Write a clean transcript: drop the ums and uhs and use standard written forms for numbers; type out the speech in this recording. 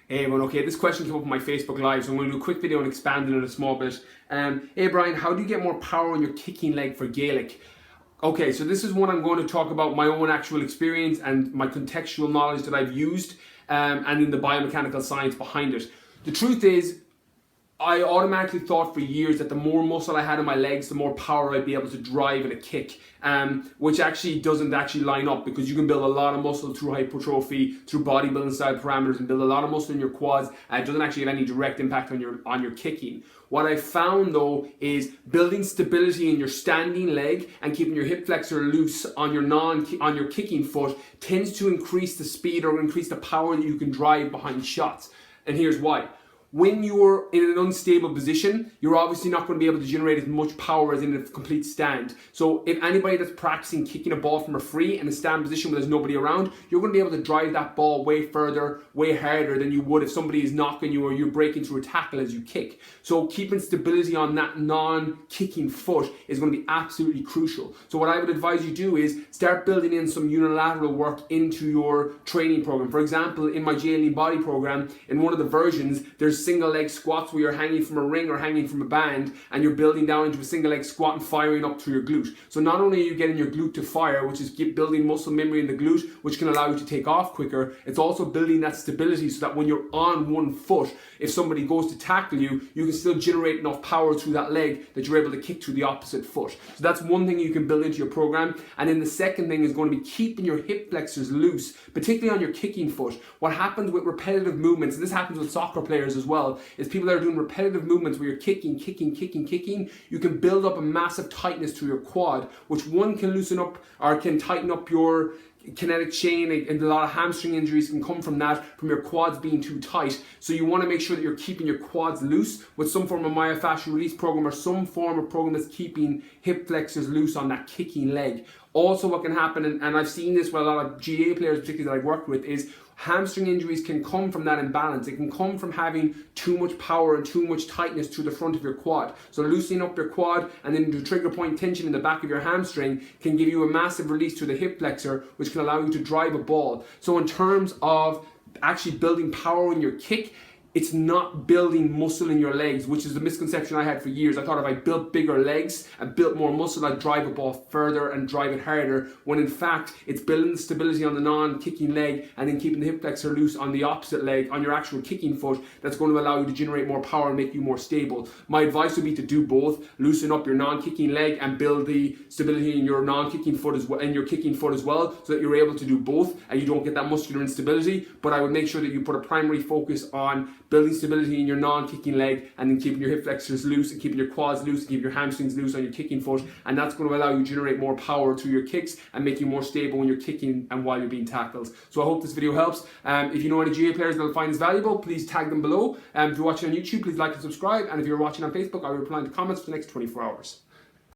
Hey everyone, okay, this question came up on my Facebook Live, so I'm going to do a quick video and expand on it a small bit. Hey Brian, how do you get more power on your kicking leg for Gaelic? Okay, so this is one I'm going to talk about my own actual experience and my contextual knowledge that I've used and in the biomechanical science behind it. The truth is, I automatically thought for years that the more muscle I had in my legs, the more power I'd be able to drive at a kick, which actually doesn't actually line up, because you can build a lot of muscle through hypertrophy, through bodybuilding style parameters, and build a lot of muscle in your quads, and it doesn't actually have any direct impact on your kicking. What I found though is building stability in your standing leg and keeping your hip flexor loose on your kicking foot tends to increase the speed or increase the power that you can drive behind shots. And here's why. When you're in an unstable position, you're obviously not going to be able to generate as much power as in a complete stand. So if anybody that's practicing kicking a ball from a free in a stand position where there's nobody around, you're going to be able to drive that ball way further, way harder than you would if somebody is knocking you or you're breaking through a tackle as you kick. So keeping stability on that non-kicking foot is going to be absolutely crucial. So what I would advise you do is start building in some unilateral work into your training program. For example, in my J Body program, in one of the versions, there's single leg squats where you're hanging from a ring or hanging from a band and you're building down into a single leg squat and firing up through your glute. So not only are you getting your glute to fire, which is building muscle memory in the glute, which can allow you to take off quicker, it's also building that stability so that when you're on one foot, if somebody goes to tackle you, you can still generate enough power through that leg that you're able to kick through the opposite foot. So that's one thing you can build into your program. And then the second thing is going to be keeping your hip flexors loose, particularly on your kicking foot. What happens with repetitive movements, and this happens with soccer players as well, is people that are doing repetitive movements where you're kicking, you can build up a massive tightness to your quad, which one can loosen up or can tighten up your kinetic chain, and a lot of hamstring injuries can come from that, from your quads being too tight. So you want to make sure that you're keeping your quads loose with some form of myofascial release program or some form of program that's keeping hip flexors loose on that kicking leg. Also what can happen, and I've seen this with a lot of GA players particularly that I've worked with, is hamstring injuries can come from that imbalance. It can come from having too much power and too much tightness to the front of your quad. So loosening up your quad and then the trigger point tension in the back of your hamstring can give you a massive release to the hip flexor, which can allow you to drive a ball. So in terms of actually building power in your kick, it's not building muscle in your legs, which is the misconception I had for years. I thought if I built bigger legs and built more muscle, I'd drive a ball further and drive it harder, when in fact, it's building the stability on the non-kicking leg and then keeping the hip flexor loose on the opposite leg, on your actual kicking foot, that's going to allow you to generate more power and make you more stable. My advice would be to do both. Loosen up your non-kicking leg and build the stability in your non-kicking foot as well, and your kicking foot as well, so that you're able to do both and you don't get that muscular instability. But I would make sure that you put a primary focus on building stability in your non-kicking leg and then keeping your hip flexors loose and keeping your quads loose and keeping your hamstrings loose on your kicking foot, and that's going to allow you to generate more power through your kicks and make you more stable when you're kicking and while you're being tackled. So I hope this video helps. If you know any GA players that will find this valuable, please tag them below. If you're watching on YouTube, please like and subscribe, and if you're watching on Facebook, I will reply to comments for the next 24 hours.